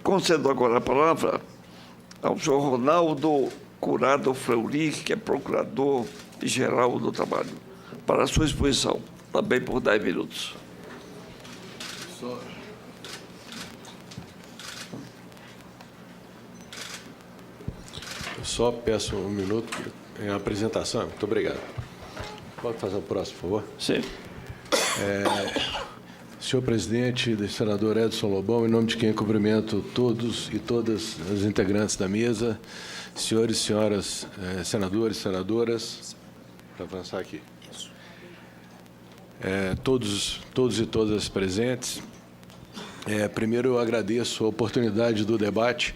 Concedo agora a palavra ao senhor Ronaldo Curado Fleury, que é procurador-geral do Trabalho, para a sua exposição, também por 10 minutos. Eu só peço um minuto em apresentação. Muito obrigado. Pode fazer o próximo, por favor? Sim. Senhor presidente, senador Edson Lobão, em nome de quem cumprimento todos e todas os integrantes da mesa, senhores e senhoras senadores, senadoras, para avançar aqui. Todos e todas presentes. Primeiro, eu agradeço a oportunidade do debate.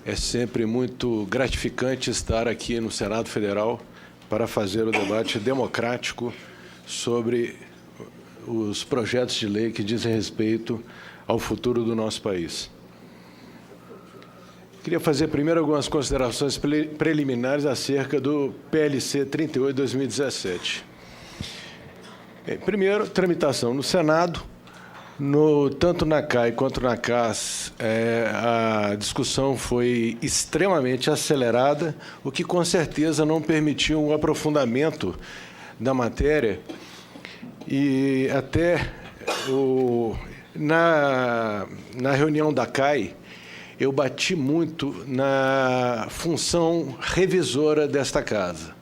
É sempre muito gratificante estar aqui no Senado Federal para fazer o debate democrático sobre os projetos de lei que dizem respeito ao futuro do nosso país. Queria fazer primeiro algumas considerações preliminares acerca do PLC 38/2017. Primeiro, tramitação no Senado. Tanto na CAI quanto na CAS, a discussão foi extremamente acelerada, o que com certeza não permitiu um aprofundamento da matéria. E até na reunião da CAI, eu bati muito na função revisora desta casa.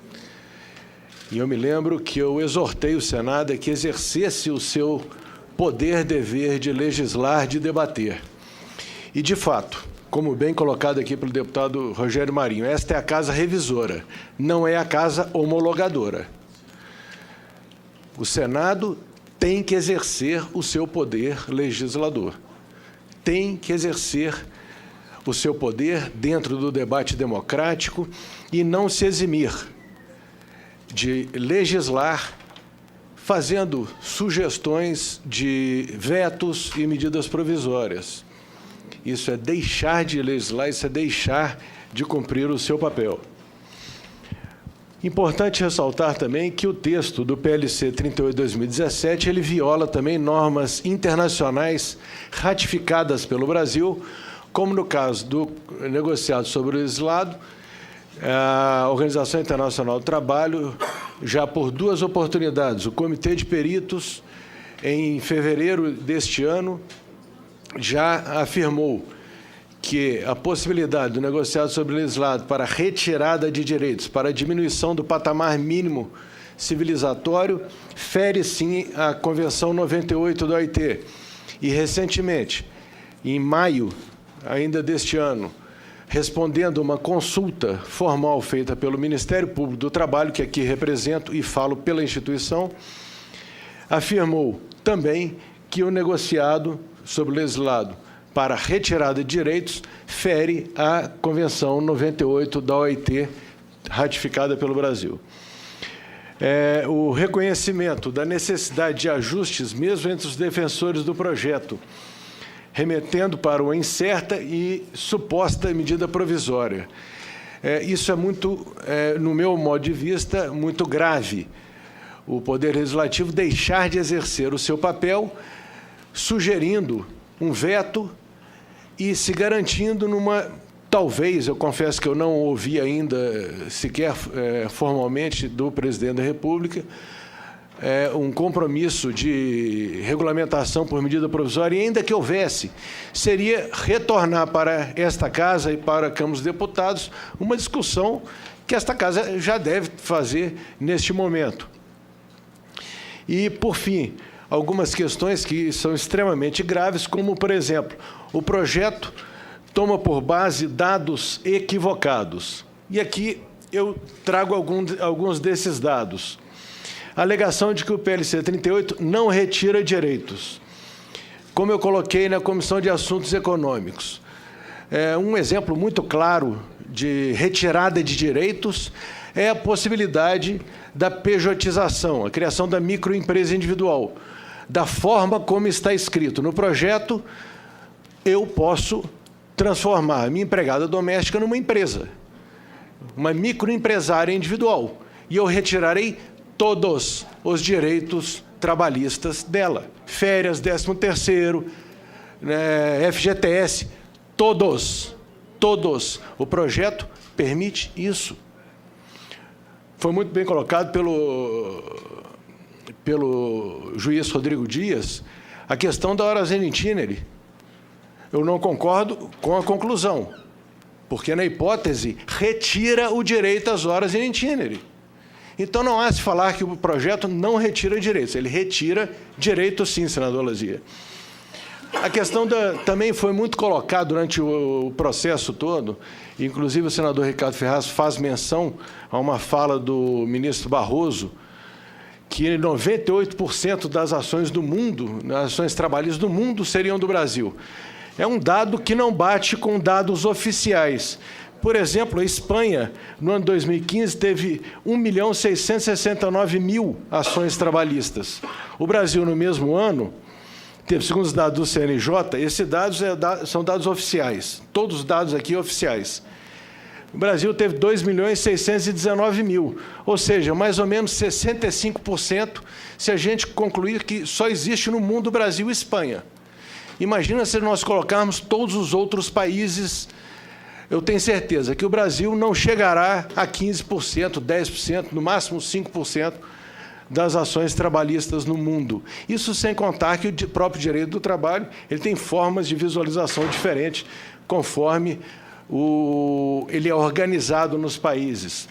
E eu me lembro que eu exortei o Senado a que exercesse o seu poder-dever de legislar, de debater. E, de fato, como bem colocado aqui pelo deputado Rogério Marinho, esta é a casa revisora, não é a casa homologadora. O Senado tem que exercer o seu poder legislador, tem que exercer o seu poder dentro do debate democrático e não se eximir de legislar fazendo sugestões de vetos e medidas provisórias. Isso é deixar de legislar, isso é deixar de cumprir o seu papel. Importante ressaltar também que o texto do PLC 38/2017 ele viola também normas internacionais ratificadas pelo Brasil, como no caso do negociado sobre o legislado, a Organização Internacional do Trabalho, já por 2 oportunidades, o Comitê de Peritos, em fevereiro deste ano, já afirmou que a possibilidade do negociado sobre o legislado para retirada de direitos, para diminuição do patamar mínimo civilizatório, fere, sim, a Convenção 98 da OIT. E, recentemente, em maio ainda deste ano, respondendo a uma consulta formal feita pelo Ministério Público do Trabalho, que aqui represento e falo pela instituição, afirmou também que o negociado sobre o legislado para retirada de direitos fere a Convenção 98 da OIT, ratificada pelo Brasil. O reconhecimento da necessidade de ajustes, mesmo entre os defensores do projeto, remetendo para uma incerta e suposta medida provisória. Isso é muito, no meu modo de vista, muito grave. O Poder Legislativo deixar de exercer o seu papel, sugerindo um veto e se garantindo numa, talvez, eu confesso que eu não ouvi ainda sequer formalmente do presidente da República, um compromisso de regulamentação por medida provisória, e ainda que houvesse, seria retornar para esta casa e para a Câmara dos Deputados uma discussão que esta casa já deve fazer neste momento. E, por fim, algumas questões que são extremamente graves, como, por exemplo, o projeto toma por base dados equivocados. E aqui eu trago alguns desses dados. A alegação de que o PLC 38 não retira direitos, como eu coloquei na Comissão de Assuntos Econômicos. Um exemplo muito claro de retirada de direitos é a possibilidade da pejotização, a criação da microempresa individual. Da forma como está escrito no projeto, eu posso transformar a minha empregada doméstica numa empresa, uma microempresária individual, e eu retirarei todos os direitos trabalhistas dela. Férias, 13º, FGTS, todos. O projeto permite isso. Foi muito bem colocado pelo juiz Rodrigo Dias a questão da horas in itinere. Eu não concordo com a conclusão, porque, na hipótese, retira o direito às horas in itinere. Então, não há se falar que o projeto não retira direitos. Ele retira direito, sim, senador Lázia. A questão também foi muito colocada durante o processo todo, inclusive o senador Ricardo Ferraz faz menção a uma fala do ministro Barroso, que 98% das ações do mundo, das ações trabalhistas do mundo, seriam do Brasil. É um dado que não bate com dados oficiais. Por exemplo, a Espanha, no ano 2015, teve 1.669.000 ações trabalhistas. O Brasil, no mesmo ano, teve, segundo os dados do CNJ, esses dados são dados oficiais, todos os dados aqui oficiais. O Brasil teve 2.619.000, ou seja, mais ou menos 65%, se a gente concluir que só existe no mundo Brasil e Espanha. Imagina se nós colocarmos todos os outros países. Eu tenho certeza que o Brasil não chegará a 15%, 10%, no máximo 5% das ações trabalhistas no mundo. Isso sem contar que o próprio direito do trabalho ele tem formas de visualização diferentes conforme ele é organizado nos países.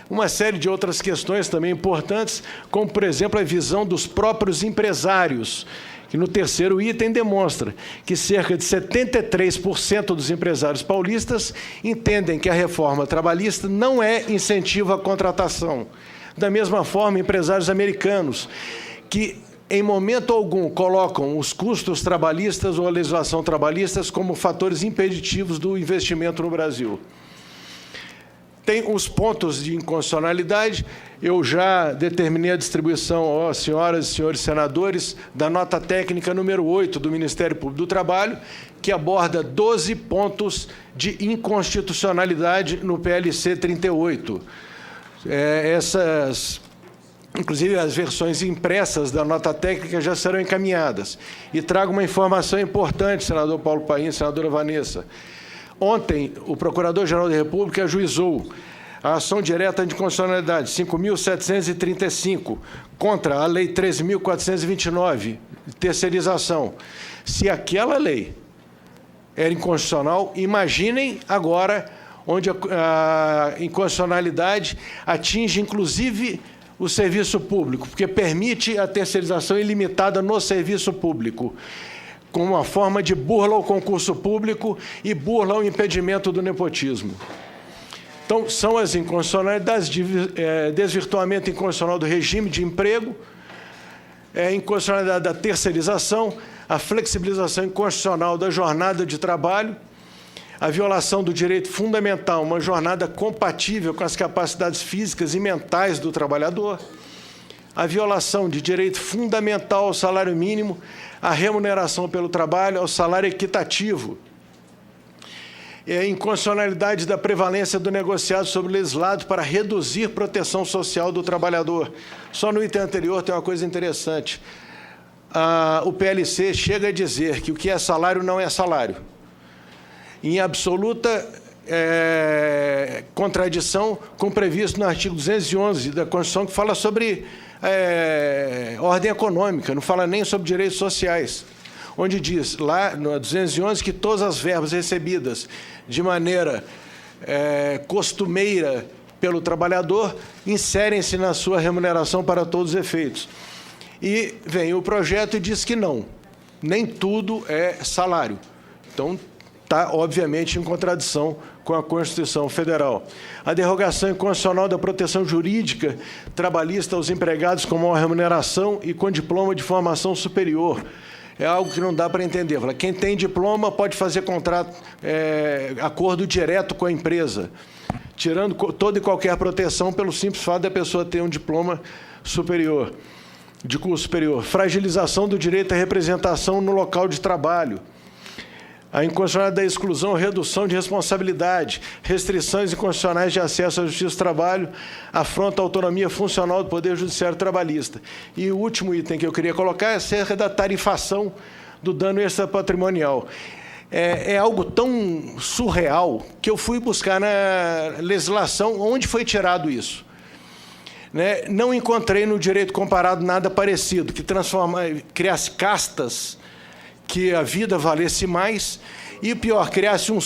Uma série de outras questões também importantes, como, por exemplo, a visão dos próprios empresários, que no terceiro item demonstra que cerca de 73% dos empresários paulistas entendem que a reforma trabalhista não é incentivo à contratação. Da mesma forma, empresários americanos, que em momento algum colocam os custos trabalhistas ou a legislação trabalhistas como fatores impeditivos do investimento no Brasil. Tem os pontos de inconstitucionalidade. Eu já determinei a distribuição, senhoras e senhores senadores, da nota técnica número 8 do Ministério Público do Trabalho, que aborda 12 pontos de inconstitucionalidade no PLC 38. Inclusive, as versões impressas da nota técnica já serão encaminhadas. E trago uma informação importante, senador Paulo Paim, senadora Vanessa. Ontem, o Procurador-Geral da República ajuizou a ação direta de inconstitucionalidade 5.735 contra a Lei 13.429, de terceirização. Se aquela lei era inconstitucional, imaginem agora onde a inconstitucionalidade atinge, inclusive, o serviço público, porque permite a terceirização ilimitada no serviço público, como uma forma de burla ao concurso público e burla ao impedimento do nepotismo. Então, são as inconstitucionalidades, desvirtuamento inconstitucional do regime de emprego, inconstitucionalidade da terceirização, a flexibilização inconstitucional da jornada de trabalho, a violação do direito fundamental, uma jornada compatível com as capacidades físicas e mentais do trabalhador, a violação de direito fundamental ao salário mínimo, a remuneração pelo trabalho, ao salário equitativo, a inconstitucionalidade da prevalência do negociado sobre o legislado para reduzir proteção social do trabalhador. Só no item anterior tem uma coisa interessante. O PLC chega a dizer que o que é salário não é salário, em absoluta contradição com o previsto no artigo 211 da Constituição, que fala sobre ordem econômica, não fala nem sobre direitos sociais, onde diz, lá no 211, que todas as verbas recebidas de maneira costumeira pelo trabalhador inserem-se na sua remuneração para todos os efeitos. E vem o projeto e diz que não, nem tudo é salário. Então, está, obviamente, em contradição com a Constituição Federal. A derrogação inconstitucional da proteção jurídica trabalhista aos empregados com maior remuneração e com diploma de formação superior. É algo que não dá para entender. Quem tem diploma pode fazer contrato, acordo direto com a empresa, tirando toda e qualquer proteção pelo simples fato da pessoa ter um diploma superior, de curso superior. Fragilização do direito à representação no local de trabalho. A inconstitucionalidade da exclusão, redução de responsabilidade, restrições inconstitucionais de acesso à justiça do trabalho, afronta a autonomia funcional do Poder Judiciário Trabalhista. E o último item que eu queria colocar é acerca da tarifação do dano extrapatrimonial. É algo tão surreal que eu fui buscar na legislação onde foi tirado isso. Né? Não encontrei no direito comparado nada parecido, que criasse castas, que a vida valesse mais, e pior, criasse um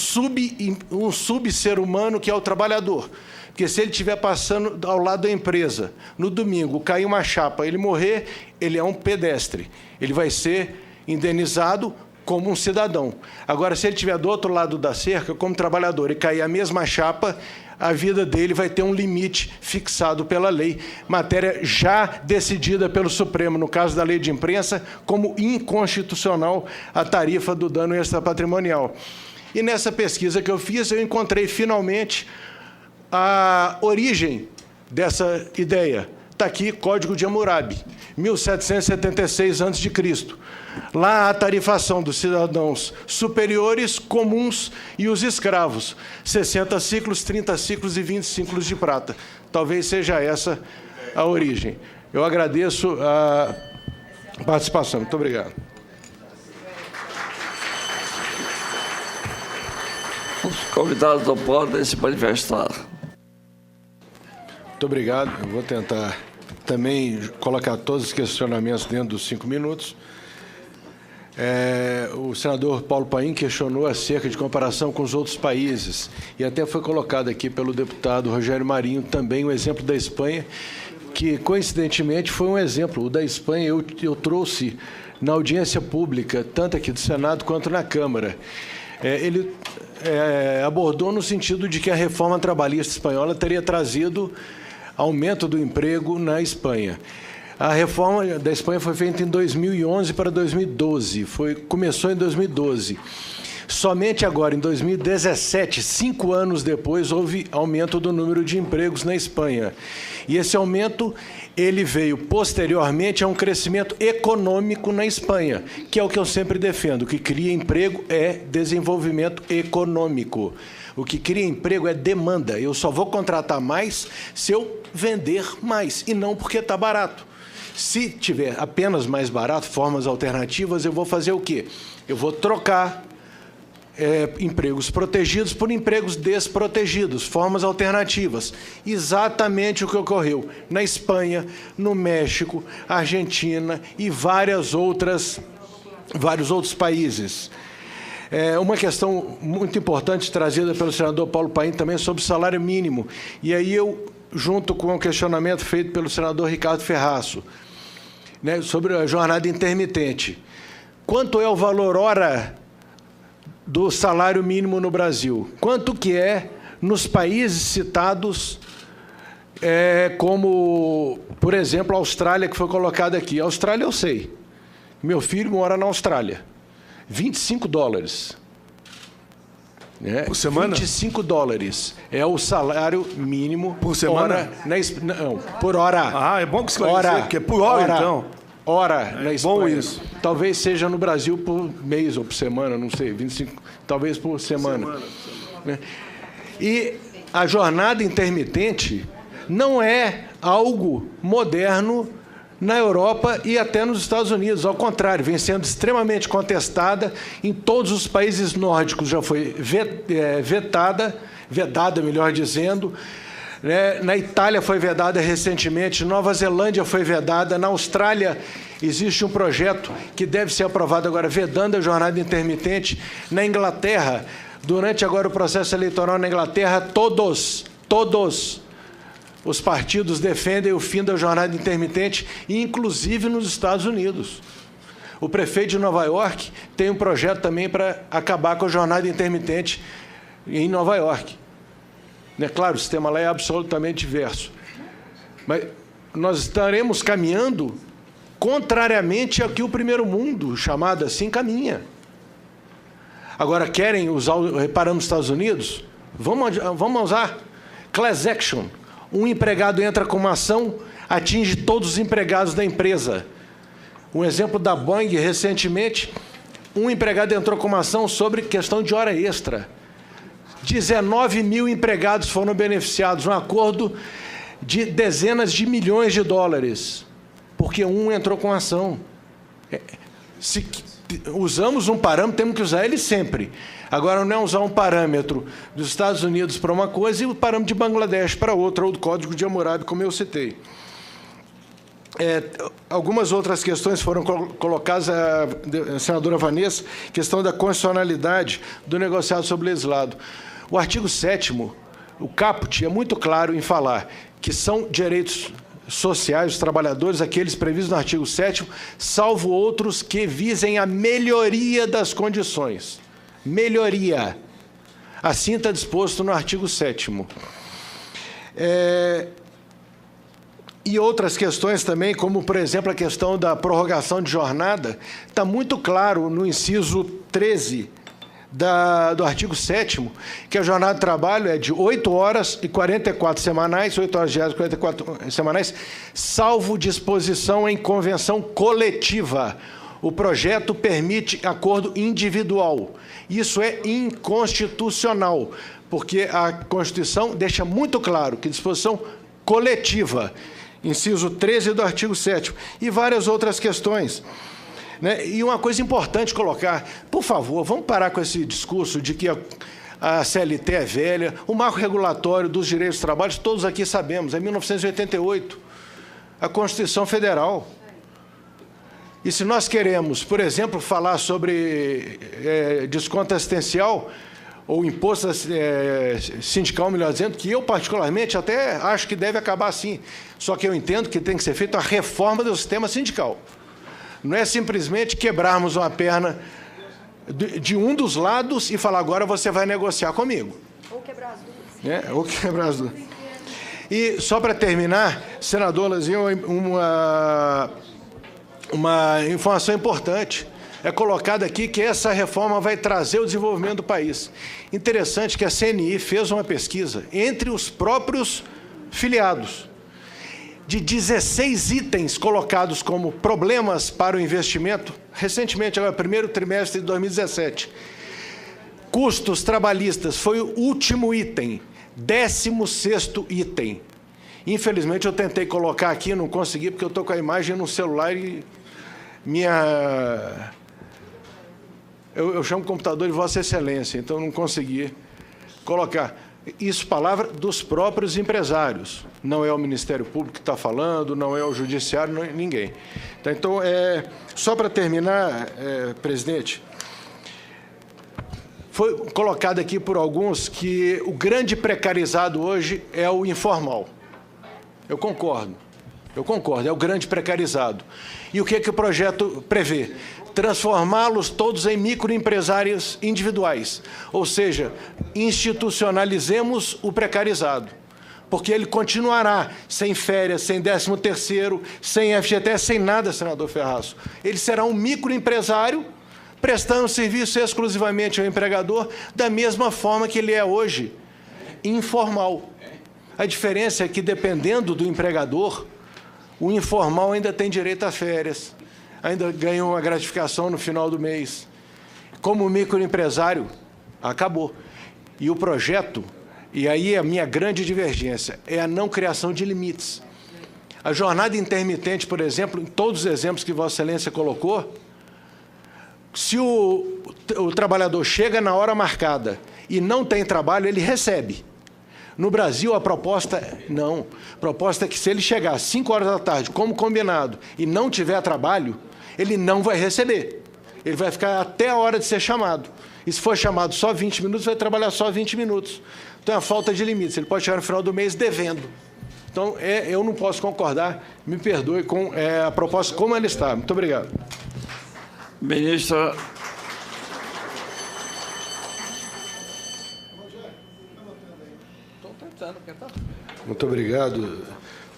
sub-ser humano que é o trabalhador. Porque se ele estiver passando ao lado da empresa, no domingo, cair uma chapa, ele morrer, ele é um pedestre. Ele vai ser indenizado como um cidadão. Agora, se ele estiver do outro lado da cerca, como trabalhador, e cair a mesma chapa, a vida dele vai ter um limite fixado pela lei, matéria já decidida pelo Supremo, no caso da lei de imprensa, como inconstitucional a tarifa do dano extrapatrimonial. E nessa pesquisa que eu fiz, eu encontrei finalmente a origem dessa ideia. Está aqui, Código de Hammurabi, 1776 a.C. Lá há a tarifação dos cidadãos superiores, comuns e os escravos. 60 ciclos, 30 ciclos e 20 ciclos de prata. Talvez seja essa a origem. Eu agradeço a participação. Muito obrigado. Os convidados não podem se manifestar. Muito obrigado. Eu vou tentar também colocar todos os questionamentos dentro dos 5 minutos. O senador Paulo Paim questionou acerca de comparação com os outros países, e até foi colocado aqui pelo deputado Rogério Marinho também o exemplo da Espanha, que, coincidentemente, foi um exemplo. O da Espanha eu trouxe na audiência pública, tanto aqui do Senado quanto na Câmara. Ele abordou no sentido de que a reforma trabalhista espanhola teria trazido aumento do emprego na Espanha. A reforma da Espanha foi feita em 2011 para 2012, começou em 2012. Somente agora, em 2017, 5 anos depois, houve aumento do número de empregos na Espanha. E esse aumento ele veio posteriormente a um crescimento econômico na Espanha, que é o que eu sempre defendo. O que cria emprego é desenvolvimento econômico. O que cria emprego é demanda. Eu só vou contratar mais se eu vender mais, e não porque está barato. Se tiver apenas mais barato, formas alternativas, eu vou fazer o quê? Eu vou trocar empregos protegidos por empregos desprotegidos, formas alternativas. Exatamente o que ocorreu na Espanha, no México, Argentina e vários outros países. Uma questão muito importante trazida pelo senador Paulo Paim também sobre o salário mínimo. E aí eu, junto com o questionamento feito pelo senador Ricardo Ferraço, né, sobre a jornada intermitente. Quanto é o valor hora do salário mínimo no Brasil? Quanto que é nos países citados, como, por exemplo, a Austrália, que foi colocada aqui? A Austrália eu sei. Meu filho mora na Austrália. $25. Né? Por semana? $25 é o salário mínimo. Por semana? Não, por hora. Ah, é bom que esclarecer, porque é por hora, então. Hora na Espanha. Bom isso. Talvez seja no Brasil por mês ou por semana, não sei, 25, talvez por semana. Né? E a jornada intermitente não é algo moderno na Europa e até nos Estados Unidos. Ao contrário, vem sendo extremamente contestada. Em todos os países nórdicos já foi vedada, melhor dizendo. Na Itália foi vedada recentemente, Nova Zelândia foi vedada, na Austrália existe um projeto que deve ser aprovado agora, vedando a jornada intermitente. Na Inglaterra, durante agora o processo eleitoral na Inglaterra, todos os partidos defendem o fim da jornada intermitente, inclusive nos Estados Unidos. O prefeito de Nova York tem um projeto também para acabar com a jornada intermitente em Nova York. Claro, o sistema lá é absolutamente diverso. Mas nós estaremos caminhando contrariamente ao que o primeiro mundo, chamado assim, caminha. Agora, querem usar o parâmetro dos Estados Unidos? Vamos usar class action. Um empregado entra com uma ação, atinge todos os empregados da empresa. Um exemplo da Boeing, recentemente, um empregado entrou com uma ação sobre questão de hora extra. 19 mil empregados foram beneficiados, um acordo de dezenas de milhões de dólares, porque um entrou com ação. usamos um parâmetro, temos que usar ele sempre. Agora, não é usar um parâmetro dos Estados Unidos para uma coisa e o parâmetro de Bangladesh para outra, ou do Código de Hammurabi, como eu citei. Algumas outras questões foram colocadas, a senadora Vanessa, questão da constitucionalidade do negociado sobre legislado. O artigo 7º, o caput, é muito claro em falar que são direitos sociais dos trabalhadores, aqueles previstos no artigo 7º, salvo outros que visem a melhoria das condições. Melhoria. Assim está disposto no artigo 7º. E outras questões também, como, por exemplo, a questão da prorrogação de jornada, está muito claro no inciso 13 do artigo 7º, que a jornada de trabalho é de 8 horas e 44 semanais, 8 horas diárias e 44 semanais, salvo disposição em convenção coletiva. O projeto permite acordo individual. Isso é inconstitucional, porque a Constituição deixa muito claro que disposição coletiva, inciso 13 do artigo 7º, e várias outras questões. E uma coisa importante colocar, por favor, vamos parar com esse discurso de que a CLT é velha, o marco regulatório dos direitos do trabalho, todos aqui sabemos, é 1988, a Constituição Federal. E se nós queremos, por exemplo, falar sobre desconto assistencial ou imposto sindical, melhor dizendo, que eu, particularmente, até acho que deve acabar assim, só que eu entendo que tem que ser feita a reforma do sistema sindical. Não é simplesmente quebrarmos uma perna de um dos lados e falar, agora você vai negociar comigo. Ou quebrar as duas. Ou quebrar as duas. E, só para terminar, senador Lazinho, uma informação importante. É colocado aqui que essa reforma vai trazer o desenvolvimento do país. Interessante que a CNI fez uma pesquisa entre os próprios filiados, de 16 itens colocados como problemas para o investimento, recentemente, agora, primeiro trimestre de 2017. Custos trabalhistas foi o último item, 16º item. Infelizmente, eu tentei colocar aqui, não consegui, porque eu estou com a imagem no celular e eu chamo o computador de Vossa Excelência, então não consegui colocar. Isso, palavra dos próprios empresários. Não é o Ministério Público que está falando, não é o Judiciário, não é ninguém. Então, só para terminar, presidente, foi colocado aqui por alguns que o grande precarizado hoje é o informal. Eu concordo, é o grande precarizado. E o que o projeto prevê? Transformá-los todos em microempresários individuais, ou seja, institucionalizemos o precarizado, porque ele continuará sem férias, sem 13º, sem FGTS, sem nada, senador Ferraço. Ele será um microempresário prestando serviço exclusivamente ao empregador, da mesma forma que ele é hoje, informal. A diferença é que, dependendo do empregador, o informal ainda tem direito a férias, ainda ganha uma gratificação no final do mês. Como microempresário, acabou. E o projeto, e aí a minha grande divergência, é a não criação de limites. A jornada intermitente, por exemplo, em todos os exemplos que Vossa Excelência colocou, se o trabalhador chega na hora marcada e não tem trabalho, ele recebe. No Brasil, a proposta, não. A proposta é que, se ele chegar às 5 horas da tarde, como combinado, e não tiver trabalho, ele não vai receber. Ele vai ficar até a hora de ser chamado. E se for chamado só 20 minutos, vai trabalhar só 20 minutos. Então, é a falta de limites. Ele pode chegar no final do mês devendo. Então, eu não posso concordar, me perdoe, com a proposta como ela está. Muito obrigado. Ministra. Muito obrigado,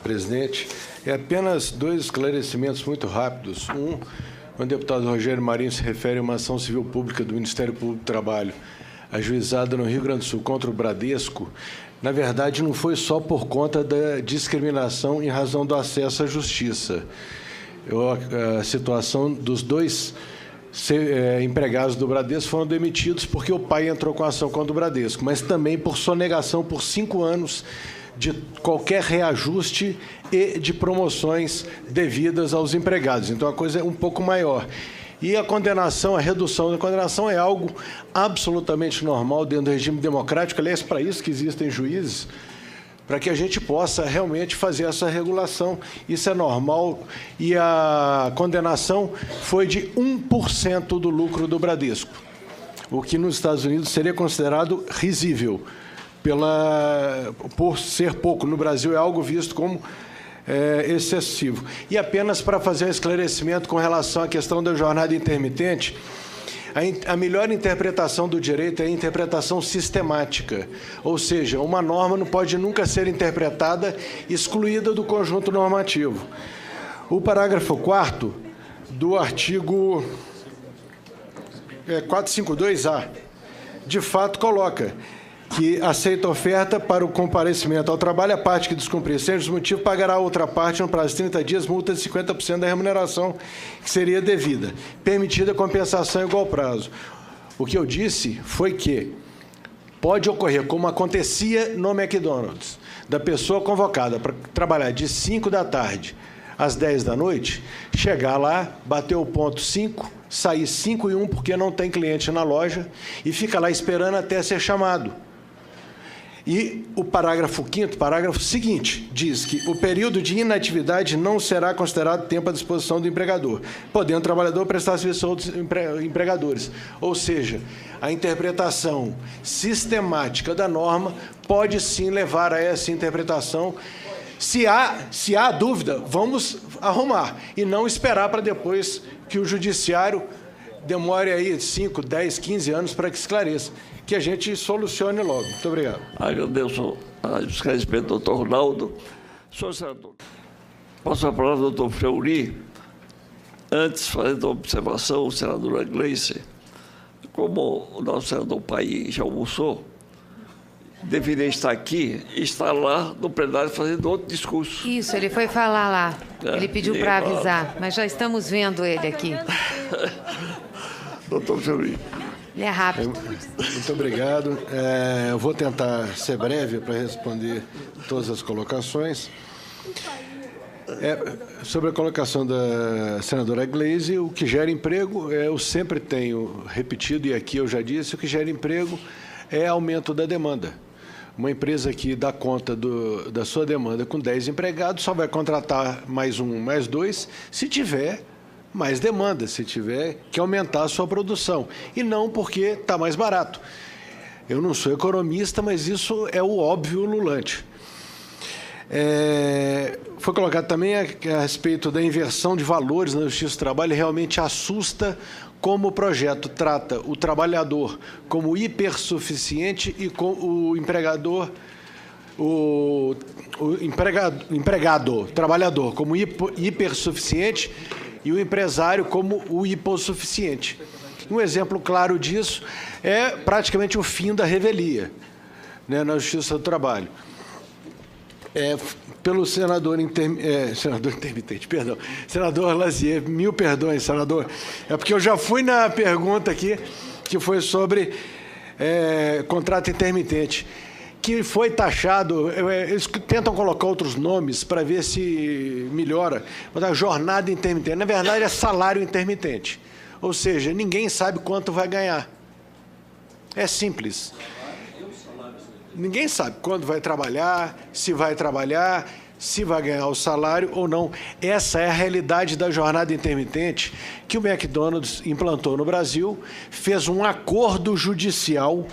presidente. Apenas 2 esclarecimentos muito rápidos. O deputado Rogério Marinho se refere a uma ação civil pública do Ministério Público do Trabalho, ajuizada no Rio Grande do Sul contra o Bradesco. Na verdade, não foi só por conta da discriminação em razão do acesso à justiça. A situação dos 2 empregados do Bradesco foram demitidos porque o pai entrou com a ação contra o Bradesco, mas também por sonegação por 5 anos de qualquer reajuste e de promoções devidas aos empregados. Então, a coisa é um pouco maior. E a condenação, a redução da condenação é algo absolutamente normal dentro do regime democrático. Aliás, para isso que existem juízes, para que a gente possa realmente fazer essa regulação. Isso é normal. E a condenação foi de 1% do lucro do Bradesco, o que nos Estados Unidos seria considerado risível, por ser pouco. No Brasil é algo visto como excessivo. E apenas para fazer um esclarecimento com relação à questão da jornada intermitente, a melhor interpretação do direito é a interpretação sistemática, ou seja, uma norma não pode nunca ser interpretada excluída do conjunto normativo. O parágrafo 4º do artigo 452-A, de fato, coloca que aceita a oferta para o comparecimento ao trabalho, a parte que descumprir sem esse motivo pagará a outra parte no prazo de 30 dias multa de 50% da remuneração que seria devida, permitida compensação em igual prazo. O que eu disse foi que pode ocorrer, como acontecia no McDonald's, da pessoa convocada para trabalhar de 5 da tarde às 10 da noite, chegar lá, bater o ponto 5, sair 5 e 1 porque não tem cliente na loja e fica lá esperando até ser chamado. E o parágrafo 5º, parágrafo seguinte, diz que o período de inatividade não será considerado tempo à disposição do empregador, podendo o trabalhador prestar serviço a outros empregadores. Ou seja, a interpretação sistemática da norma pode sim levar a essa interpretação. Se há dúvida, vamos arrumar e não esperar para depois que o judiciário demore aí 5, 10, 15 anos para que esclareça, que a gente solucione logo. Muito obrigado. Agradeço a esclarecimento do doutor Ronaldo. Senhor senador, passo a palavra ao doutor Fleury. Antes, fazendo uma observação, senadora Gleice, como o nosso senador Paim já almoçou, deveria estar aqui e estar lá no plenário fazendo outro discurso. Isso, ele foi falar lá. Ele pediu para avisar, mas já estamos vendo ele aqui. Doutor Fleury. Ele é rápido. Muito obrigado. Eu vou tentar ser breve para responder todas as colocações. Sobre a colocação da senadora Gleisi, o que gera emprego, eu sempre tenho repetido, e aqui eu já disse, o que gera emprego é aumento da demanda. Uma empresa que dá conta da sua demanda com 10 empregados só vai contratar mais 1, mais 2, se tiver mais demanda, se tiver que aumentar a sua produção. E não porque está mais barato. Eu não sou economista, mas isso é o óbvio ululante. Foi colocado também a respeito da inversão de valores na Justiça do Trabalho, realmente assusta como o projeto trata o trabalhador como hipersuficiente e com o empregador, o empregado, trabalhador, como hipersuficiente e o empresário como o hipossuficiente. Um exemplo claro disso é praticamente o fim da revelia, né, na Justiça do Trabalho. Pelo senador intermitente, perdão, senador Lazier, mil perdões, senador, é porque eu já fui na pergunta aqui, que foi sobre contrato intermitente, que foi taxado, eles tentam colocar outros nomes para ver se melhora, mas a jornada intermitente, na verdade é salário intermitente, ou seja, ninguém sabe quanto vai ganhar, é simples. Ninguém sabe quando vai trabalhar, se vai ganhar o salário ou não. Essa é a realidade da jornada intermitente que o McDonald's implantou no Brasil, fez um acordo judicial,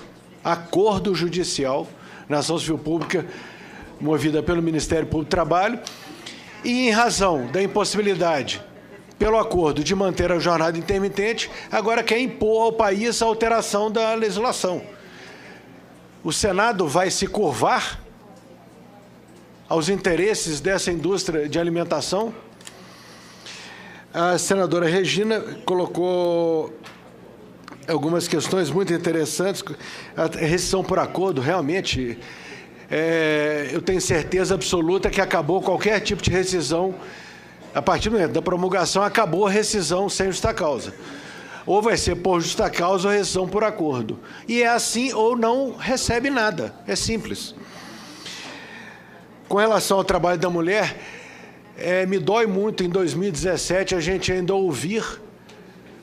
na ação civil pública movida pelo Ministério Público do Trabalho, e em razão da impossibilidade, pelo acordo, de manter a jornada intermitente, agora quer impor ao país a alteração da legislação. O Senado vai se curvar aos interesses dessa indústria de alimentação? A senadora Regina colocou algumas questões muito interessantes. A rescisão por acordo, realmente, eu tenho certeza absoluta que acabou qualquer tipo de rescisão. A partir do momento da promulgação, acabou a rescisão sem justa causa. Ou vai ser por justa causa ou rescisão por acordo. E é assim, ou não recebe nada. É simples. Com relação ao trabalho da mulher, me dói muito, em 2017, a gente ainda ouvir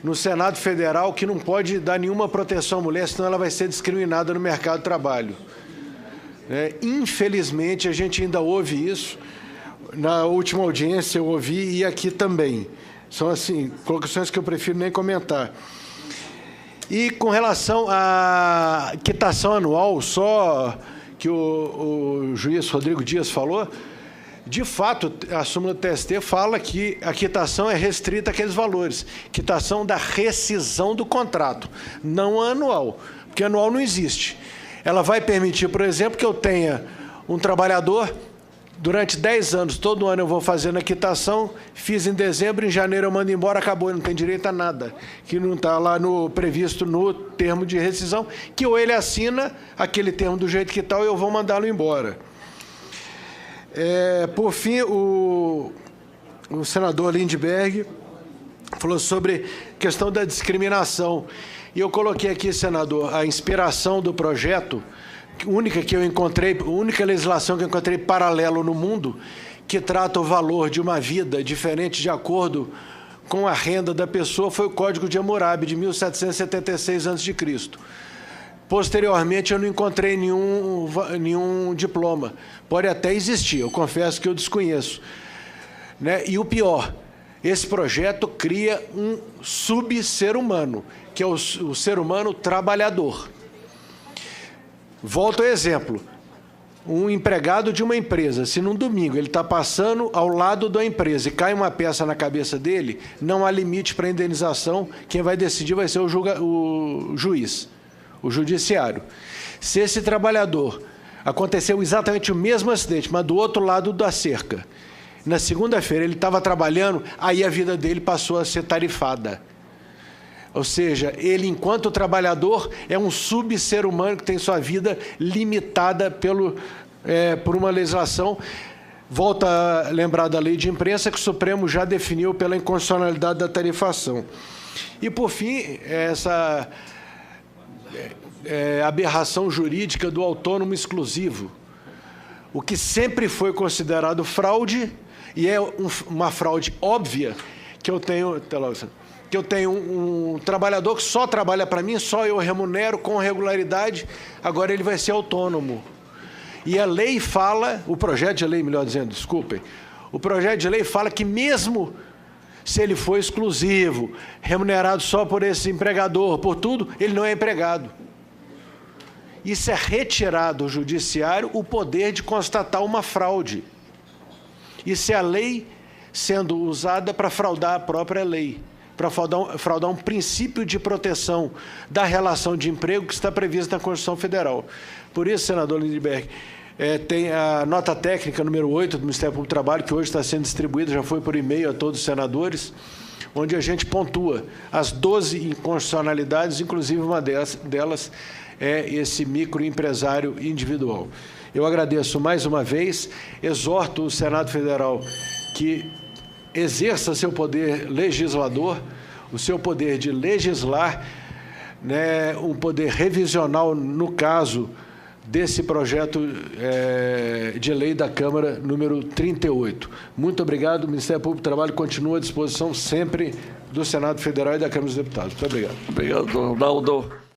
no Senado Federal que não pode dar nenhuma proteção à mulher, senão ela vai ser discriminada no mercado de trabalho. Infelizmente, a gente ainda ouve isso. Na última audiência eu ouvi e aqui também. São, assim, colocações que eu prefiro nem comentar. E com relação à quitação anual, só que o juiz Rodrigo Dias falou, de fato, a súmula do TST fala que a quitação é restrita àqueles valores. Quitação da rescisão do contrato, não anual, porque anual não existe. Ela vai permitir, por exemplo, que eu tenha um trabalhador, durante 10 anos, todo ano eu vou fazendo a quitação, fiz em dezembro, em janeiro eu mando embora, acabou, ele não tem direito a nada, que não está lá previsto no termo de rescisão, que ou ele assina aquele termo do jeito que está, ou eu vou mandá-lo embora. Por fim, o senador Lindbergh falou sobre a questão da discriminação. E eu coloquei aqui, senador, a inspiração do projeto, única legislação que eu encontrei paralelo no mundo, que trata o valor de uma vida diferente de acordo com a renda da pessoa, foi o Código de Hammurabi, de 1776 a.C. Posteriormente, eu não encontrei nenhum diploma. Pode até existir, eu confesso que eu desconheço. E o pior, esse projeto cria um sub-ser humano, que é o ser humano trabalhador. Volto ao exemplo. Um empregado de uma empresa, se num domingo ele está passando ao lado da empresa e cai uma peça na cabeça dele, não há limite para indenização, quem vai decidir vai ser o juiz, o judiciário. Se esse trabalhador aconteceu exatamente o mesmo acidente, mas do outro lado da cerca, na segunda-feira ele estava trabalhando, aí a vida dele passou a ser tarifada. Ou seja, ele, enquanto trabalhador, é um sub-ser humano que tem sua vida limitada por uma legislação. Volta a lembrar da lei de imprensa, que o Supremo já definiu pela inconstitucionalidade da tarifação. E, por fim, essa aberração jurídica do autônomo exclusivo, o que sempre foi considerado fraude, e é uma fraude óbvia, que eu tenho um trabalhador que só trabalha para mim, só eu remunero com regularidade, agora ele vai ser autônomo. E a lei fala, o projeto de lei, melhor dizendo, desculpem, o projeto de lei fala que mesmo se ele for exclusivo, remunerado só por esse empregador, por tudo, ele não é empregado. Isso é retirar do judiciário o poder de constatar uma fraude. Isso é a lei sendo usada para fraudar a própria lei, para fraudar um princípio de proteção da relação de emprego que está previsto na Constituição Federal. Por isso, senador Lindbergh, tem a nota técnica número 8 do Ministério Público do Trabalho, que hoje está sendo distribuída, já foi por e-mail a todos os senadores, onde a gente pontua as 12 inconstitucionalidades, inclusive uma delas é esse microempresário individual. Eu agradeço mais uma vez, exorto o Senado Federal que exerça seu poder legislador, o seu poder de legislar, um poder revisional no caso desse projeto de lei da Câmara número 38. Muito obrigado. O Ministério Público do Trabalho continua à disposição sempre do Senado Federal e da Câmara dos Deputados. Muito obrigado. Obrigado, Ronaldo.